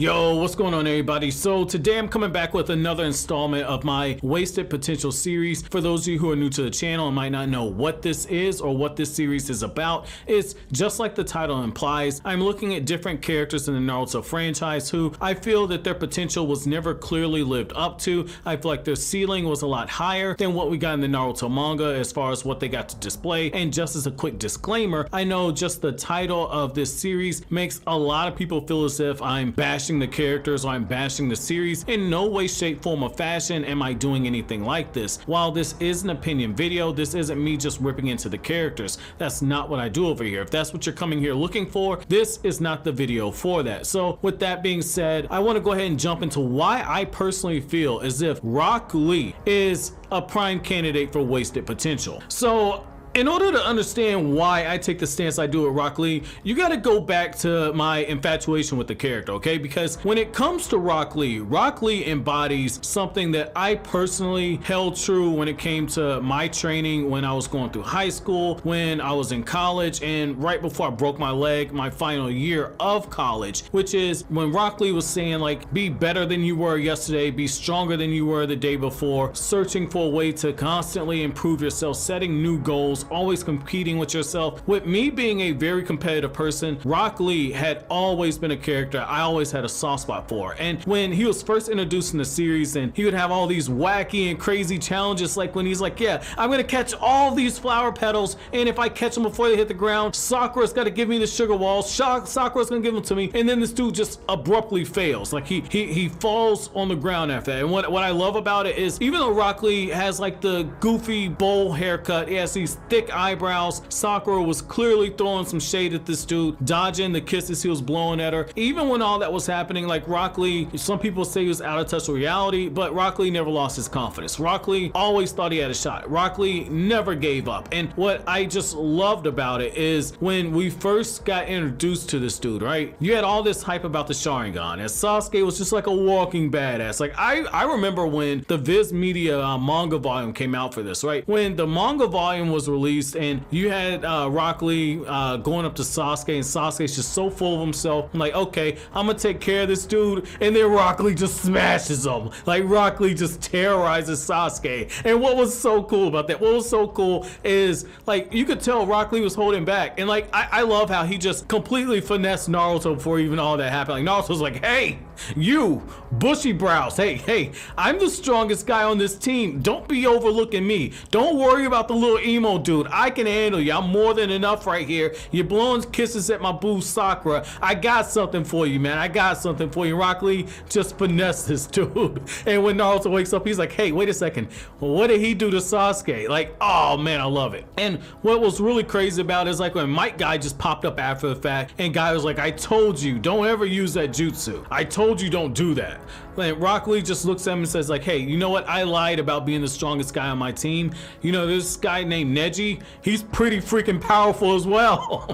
Yo, what's going on everybody? So today I'm coming back with another installment of my Wasted Potential series. For those of you who are new to the channel and might not know what this is or what this series is about, it's just like the title implies. I'm looking at different characters in the Naruto franchise who I feel that their potential was never clearly lived up to. I feel like their ceiling was a lot higher than what we got in the Naruto manga as far as what they got to display. And just as a quick disclaimer, I know just the title of this series makes a lot of people feel as if I'm bashing the characters or I'm bashing the series. In no way, shape, form, or fashion am I doing anything like this. While this is an opinion video, this isn't me just ripping into the characters. That's not what I do over here. If that's what you're coming here looking for, this is not the video for that. So with that being said, I want to go ahead and jump into why I personally feel as if Rock Lee is a prime candidate for wasted potential. So in order to understand why I take the stance I do with Rock Lee, you gotta go back to my infatuation with the character, okay? Because when it comes to Rock Lee embodies something that I personally held true when it came to my training when I was going through high school, when I was in college, and right before I broke my leg, my final year of college, which is when Rock Lee was saying like, be better than you were yesterday, be stronger than you were the day before, searching for a way to constantly improve yourself, setting new goals, always competing with yourself. With me being a very competitive person, Rock Lee had always been a character I always had a soft spot for. And when he was first introduced in the series and he would have all these wacky and crazy challenges, like when he's like, yeah, I'm gonna catch all these flower petals, and if I catch them before they hit the ground, Sakura's gotta give me the sugar walls, Sakura's gonna give them to me, and then this dude just abruptly fails. Like he falls on the ground after that. And what I love about it is, even though Rock Lee has like the goofy bowl haircut, he has these thick eyebrows, Sakura was clearly throwing some shade at this dude, dodging the kisses he was blowing at her. Even when all that was happening, like Rock Lee, some people say he was out of touch with reality, but Rock Lee never lost his confidence. Rock Lee always thought he had a shot. Rock Lee never gave up. And what I just loved about it is when we first got introduced to this dude, right? You had all this hype about the Sharingan, and Sasuke was just like a walking badass. Like I remember when the Viz Media manga volume came out for this, right? When the manga volume was released and you had Rock Lee going up to Sasuke, and Sasuke's just so full of himself. I'm like, okay, I'm gonna take care of this dude, and then Rock Lee just smashes him. Like Rock Lee just terrorizes Sasuke. And what was so cool about that? What was so cool is like you could tell Rock Lee was holding back, and like I love how he just completely finessed Naruto before even all that happened. Like Naruto's like, hey, you bushy brows, hey, I'm the strongest guy on this team. Don't be overlooking me. Don't worry about the little emo dude. I can handle you. I'm more than enough right here. You're blowing kisses at my boo Sakura. I got something for you, man. I got something for you. Rock Lee just finessed this dude. And when Naruto wakes up, he's like, hey, wait a second. What did he do to Sasuke? Like, oh man, I love it. And what was really crazy about it is like when Mike Guy just popped up after the fact, and Guy was like, I told you, don't ever use that jutsu. I told you don't do that. Like Rock Lee just looks at him and says like, hey, you know what? I lied about being the strongest guy on my team. You know, this guy named Neji, he's pretty freaking powerful as well.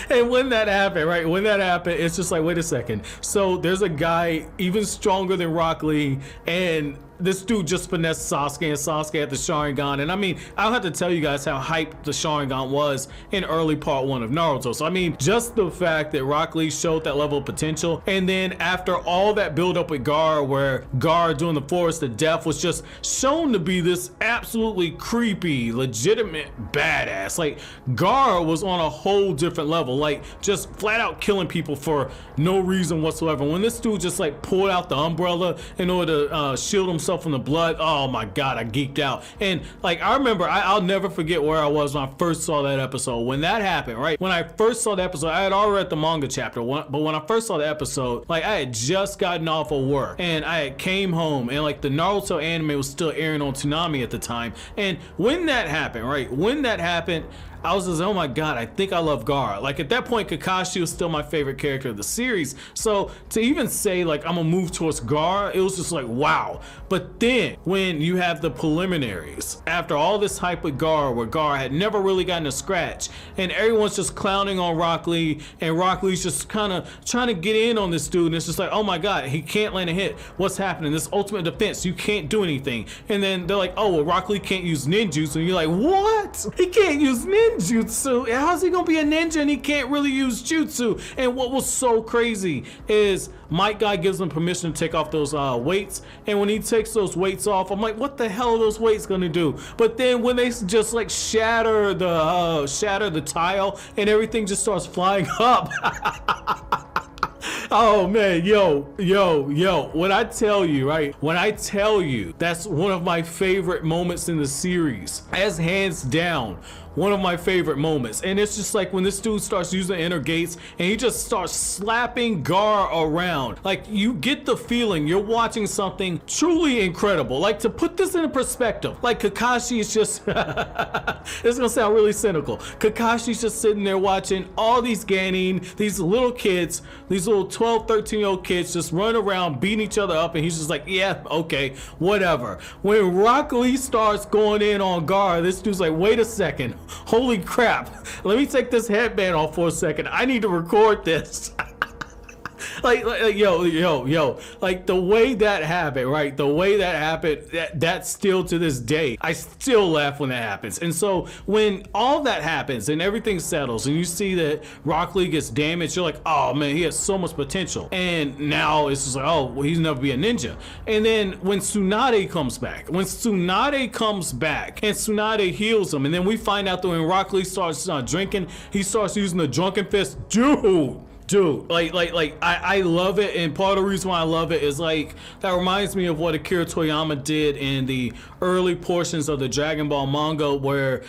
And when that happened, right? When that happened, it's just like, wait a second. So there's a guy even stronger than Rock Lee, and this dude just finessed Sasuke, and Sasuke had the Sharingan. And I mean, I don't have to tell you guys how hyped the Sharingan was in early part 1 of Naruto. So I mean, just the fact that Rock Lee showed that level of potential, and then after all that build up with Gar, where Gar doing the Forest of Death was just shown to be this absolutely creepy, legitimate badass. Like Gar was on a whole different level, like just flat out killing people for no reason whatsoever. When this dude just like pulled out the umbrella in order to shield himself from the blood, oh my god, I geeked out. And like I remember, I'll never forget where I was when I first saw that episode. When that happened, right? When I first saw the episode, I had already read the manga chapter, but when I first saw the episode, like I had just gotten off of work and I had came home, and like the Naruto anime was still airing on Toonami at the time. And when that happened, right? When that happened, I was just, oh my god, I think I love Gaara. Like at that point, Kakashi was still my favorite character of the series. So to even say like I'm gonna move towards Gaara, it was just like wow. But then when you have the preliminaries, after all this hype with Gaara, where Gaara had never really gotten a scratch, and everyone's just clowning on Rock Lee, and Rock Lee's just kind of trying to get in on this dude, and it's just like, oh my god, he can't land a hit. What's happening? This ultimate defense, you can't do anything. And then they're like, oh well, Rock Lee can't use ninjutsu, and you're like, what? He can't use ninjutsu? ninjutsu. How's he gonna be a ninja and he can't really use jutsu? And what was so crazy is Might Guy gives him permission to take off those weights, and when he takes those weights off, I'm like, what the hell are those weights gonna do? But then when they just like shatter the tile and everything just starts flying up. Oh man, yo, when I tell you, right? When I tell you that's one of my favorite moments in the series, as hands down one of my favorite moments. And it's just like when this dude starts using the inner gates and he just starts slapping Gar around. Like, you get the feeling you're watching something truly incredible. Like, to put this in perspective, like Kakashi is just, it's gonna sound really cynical. Kakashi's just sitting there watching all these Ganin, these little kids, these little 12, 13-year-old kids just run around beating each other up, and he's just like, yeah, okay, whatever. When Rock Lee starts going in on Gar, this dude's like, wait a second. Holy crap, let me take this headband off for a second. I need to record this. like yo, like the way that happened, right? The way that happened, that's still to this day, I still laugh when that happens. And so when all that happens and everything settles and you see that Rock Lee gets damaged, you're like, oh man, he has so much potential. And now it's just like, oh, well, he's never be a ninja. And then when Tsunade comes back and Tsunade heals him, and then we find out that when Rock Lee starts drinking, he starts using the drunken fist. Dude, I love it, and part of the reason why I love it is like that reminds me of what Akira Toriyama did in the early portions of the Dragon Ball manga, where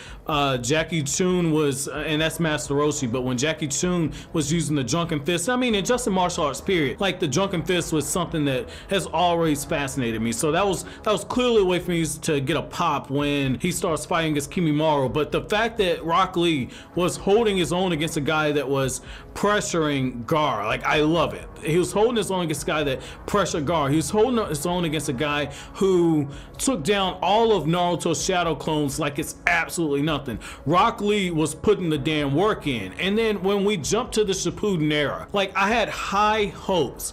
Jackie Chun was, and that's Master Roshi, but when Jackie Chun was using the drunken fist, I mean, in just in martial arts period, like the drunken fist was something that has always fascinated me. So that was clearly a way for me to get a pop when he starts fighting against Kimimaro. But the fact that Rock Lee was holding his own against a guy that was pressuring Gar, like, I love it. He was holding his own against a guy that pressured Gar. He was holding his own against a guy who took down all of Naruto's shadow clones like it's absolutely nothing. Rock Lee was putting the damn work in. And then when we jump to the Shippuden era, like, I had high hopes.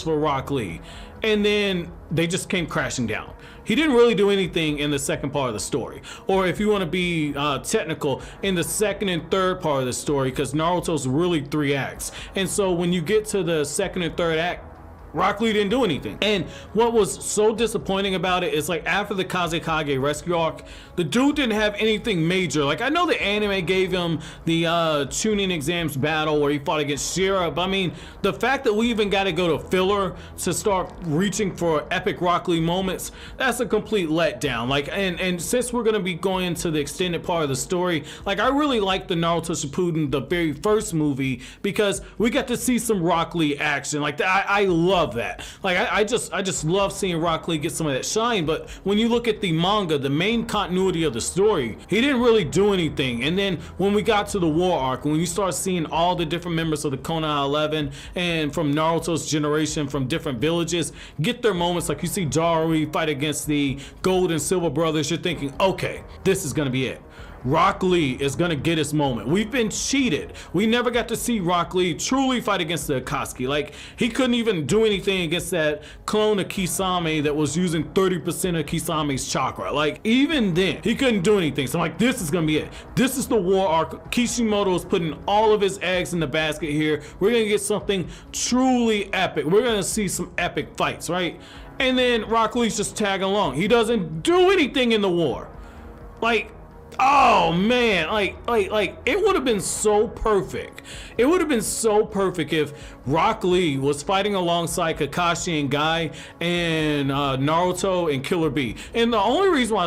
For Rock Lee. And then they just came crashing down. He didn't really do anything in the second part of the story. Or if you want to be technical, in the second and third part of the story, because Naruto's really 3 acts. And so when you get to the second and third act, Rock Lee didn't do anything. And what was so disappointing about it is, like, after the Kazekage rescue arc, the dude didn't have anything major. Like, I know the anime gave him the Chunin exams battle where he fought against Shira, but I mean, the fact that we even got to go to filler to start reaching for epic Rock Lee moments, that's a complete letdown. Like, and since we're gonna be going into the extended part of the story, like, I really like the Naruto Shippuden, the very first movie, because we got to see some Rock Lee action. Like, I love that. Like, I just love seeing Rock Lee get some of that shine. But when you look at the manga, the main continuity of the story, he didn't really do anything. And then when we got to the war arc, when you start seeing all the different members of the Konoha 11 and from Naruto's generation from different villages get their moments, like you see Darui fight against the Gold and Silver brothers, you're thinking, okay, this is gonna be it. Rock Lee is gonna get his moment. We've been cheated. We never got to see Rock Lee truly fight against the Akatsuki. Like, he couldn't even do anything against that clone of Kisame that was using 30% of Kisame's chakra. Like, even then, he couldn't do anything. So I'm like, this is gonna be it. This is the war arc. Kishimoto is putting all of his eggs in the basket here. We're gonna get something truly epic. We're gonna see some epic fights, right? And then Rock Lee's just tagging along. He doesn't do anything in the war. Like, oh man, like it would have been so perfect. It would have been so perfect if Rock Lee was fighting alongside Kakashi and Guy and Naruto and Killer Bee. And the only reason why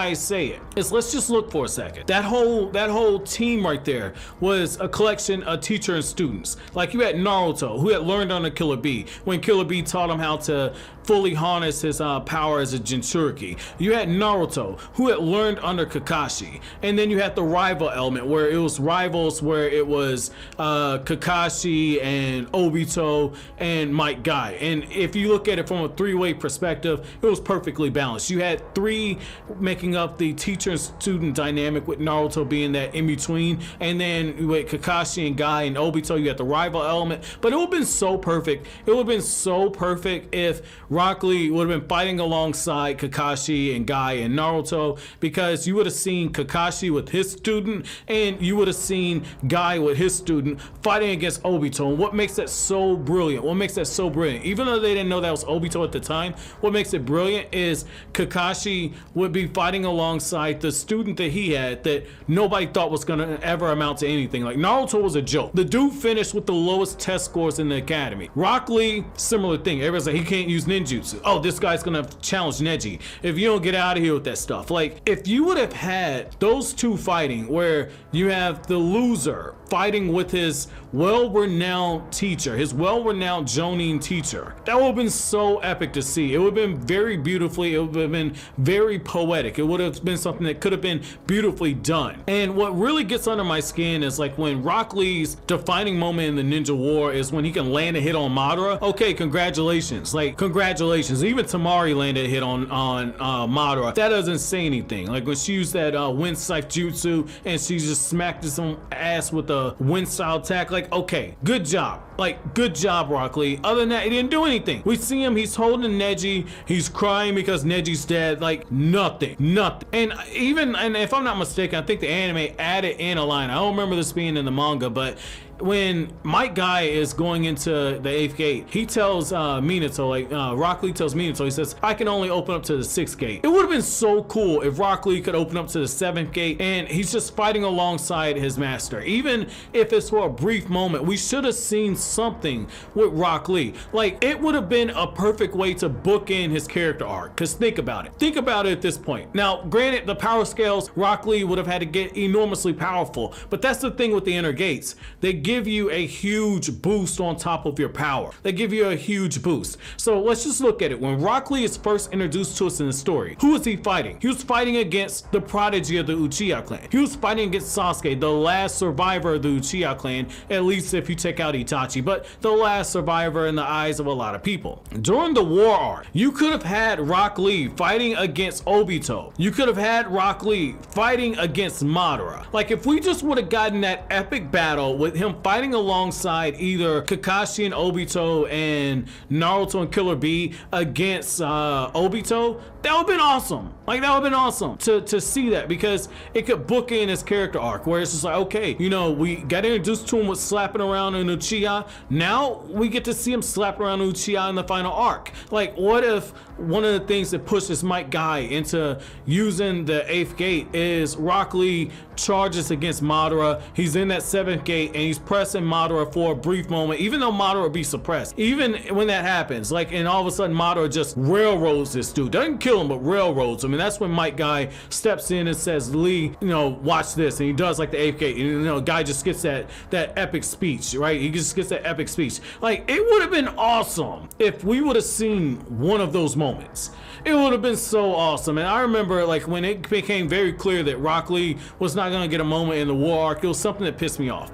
I say that, is, let's just look for a second. That whole team right there was a collection of teacher and students. Like, you had Naruto, who had learned under Killer Bee when Killer Bee taught him how to fully harness his power as a Jinchuriki. You had Naruto, who had learned under Kakashi. And then you had the rival element, where it was rivals, where it was Kakashi and Obito and Might Guy. And if you look at it from a 3-way perspective, it was perfectly balanced. You had 3 making up the teacher and student dynamic, with Naruto being that in between. And then with Kakashi and Guy and Obito, you had the rival element. But it would have been so perfect. It would have been so perfect if Rock Lee would have been fighting alongside Kakashi and Guy and Naruto, Naruto, because you would have seen Kakashi with his student, and you would have seen Guy with his student fighting against Obito. And what makes that so brilliant? What makes that so brilliant? Even though they didn't know that was Obito at the time, what makes it brilliant is Kakashi would be fighting alongside the student that he had that nobody thought was gonna ever amount to anything. Like, Naruto was a joke. The dude finished with the lowest test scores in the academy. Rock Lee, similar thing. Everybody's like, he can't use ninjutsu. Oh, this guy's gonna challenge Neji if you don't get out of here with that stuff. Like, if you would have had those two fighting, where you have the loser fighting with his well-renowned teacher, his well-renowned Jonin teacher, that would have been so epic to see. It would have been very beautifully, it would have been very poetic. It would have been something that could have been beautifully done. And what really gets under my skin is like when Rock Lee's defining moment in the Ninja War is when he can land a hit on Madara. Okay, congratulations. Like, congratulations. Even Tamari landed a hit on Madara. That doesn't say anything. Like when she used that wind scythe jutsu and she just smacked his own ass with a wind style attack. Like, okay, good job. Like, good job, Rock Lee. Other than that, he didn't do anything. We see him, he's holding Neji, he's crying because Neji's dead. Like, nothing. And if I'm not mistaken, I think the anime added in a line. I don't remember this being in the manga, but when Might Guy is going into the 8th gate, he tells Minato, like Rock Lee tells Minato, he says, I can only open up to the 6th gate. It would have been so cool if Rock Lee could open up to the 7th gate and he's just fighting alongside his master. Even if it's for a brief moment, we should have seen something with Rock Lee. Like, it would have been a perfect way to book in his character arc. Because think about it at this point. Now, granted, the power scales, Rock Lee would have had to get enormously powerful, but that's the thing with the inner gates. They give you a huge boost on top of your power. They give you a huge boost. So let's just look at it. When Rock Lee is first introduced to us in the story, who was he fighting? He was fighting against the prodigy of the Uchiha clan. He was fighting against Sasuke, the last survivor of the Uchiha clan, at least if you take out Itachi, but the last survivor in the eyes of a lot of people. During the war arc, you could have had Rock Lee fighting against Obito. You could have had Rock Lee fighting against Madara. Like, if we just would have gotten that epic battle with him fighting alongside either Kakashi and Obito and Naruto and Killer B against Obito, that would have been awesome. Like, that would have been awesome to see that, because it could book in his character arc where it's just like, okay, you know, we got introduced to him with slapping around in Uchiha. Now we get to see him slap around Uchiha in the final arc. Like, what if one of the things that pushes Might Guy into using the 8th gate is Rock Lee charges against Madara. He's in that 7th gate and he's pressing Madara for a brief moment, even though Madara will be suppressed. Even when that happens, like, and all of a sudden Madara just railroads this dude. Doesn't kill him, but railroads him. And that's when Might Guy steps in and says, Lee, you know, watch this. And he does like the 8th gate. And, you know, Guy just gets that epic speech, right? He just gets that epic speech. Like, it would have been awesome if we would have seen one of those moments. It would have been so awesome. And I remember, like, when it became very clear that Rock Lee was not gonna get a moment in the war arc, it was something that pissed me off.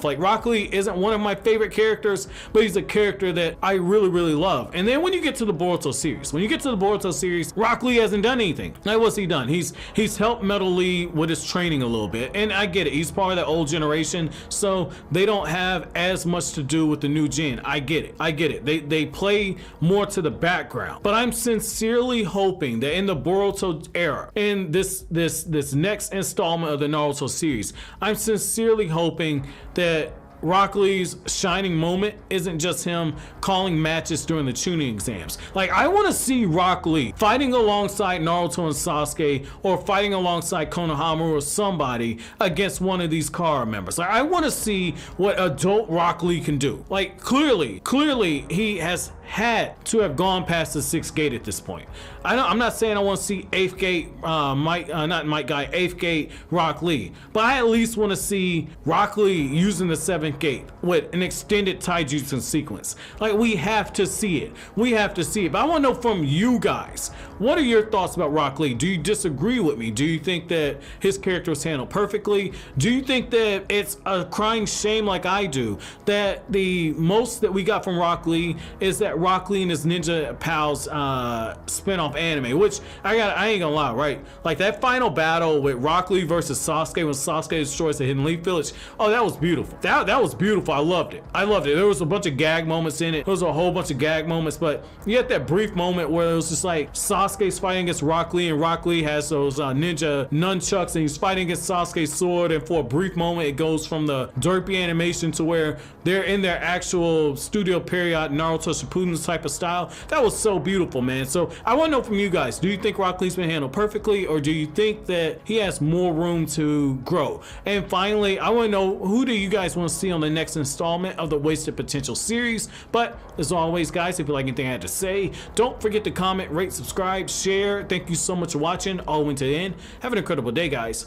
Like, Rock Lee isn't one of my favorite characters, but he's a character that I really, really love. And then when you get to the Boruto series, Rock Lee hasn't done anything. Like, what's he done? He's helped Metal Lee with his training a little bit. And I get it, he's part of that old generation, so they don't have as much to do with the new gen. I get it. They play more to the background. But I'm sincerely hoping that in the Boruto era, in this next installment of the Naruto series, I'm sincerely hoping that Rock Lee's shining moment isn't just him calling matches during the Chunin exams. Like, I want to see Rock Lee fighting alongside Naruto and Sasuke, or fighting alongside Konohamaru or somebody against one of these Kara members. Like, I want to see what adult Rock Lee can do. Like, clearly he has had to have gone past the 6th gate at this point. I'm not saying I want to see 8th gate, not Might Guy, 8th gate Rock Lee, but I at least want to see Rock Lee using the 7th gate with an extended taijutsu sequence. Like, we have to see it. But I want to know from you guys, what are your thoughts about Rock Lee? Do you disagree with me? Do you think that his character was handled perfectly? Do you think that it's a crying shame, like I do, that the most that we got from Rock Lee is that Rock Lee and his ninja pals spin-off anime, which I ain't gonna lie, right? Like, that final battle with Rock Lee versus Sasuke when Sasuke destroys the Hidden Leaf Village, oh, that was beautiful. That that was beautiful. I loved it. I loved it. There was a bunch of gag moments in it. There was a whole bunch of gag moments, but you had that brief moment where it was just like Sasuke's fighting against Rock Lee, and Rock Lee has those ninja nunchucks, and he's fighting against Sasuke's sword, and for a brief moment it goes from the derpy animation to where they're in their actual studio period Naruto Shippuden type of style. That was so beautiful, man. So I want to know from you guys, do you think Rock Lee's been handled perfectly, or do you think that he has more room to grow? And finally, I want to know, who do you guys want to see on the next installment of the Wasted Potential series? But as always, guys, if you like anything I had to say, don't forget to comment, rate, subscribe, share. Thank you so much for watching all the way to the end. Have an incredible day, guys.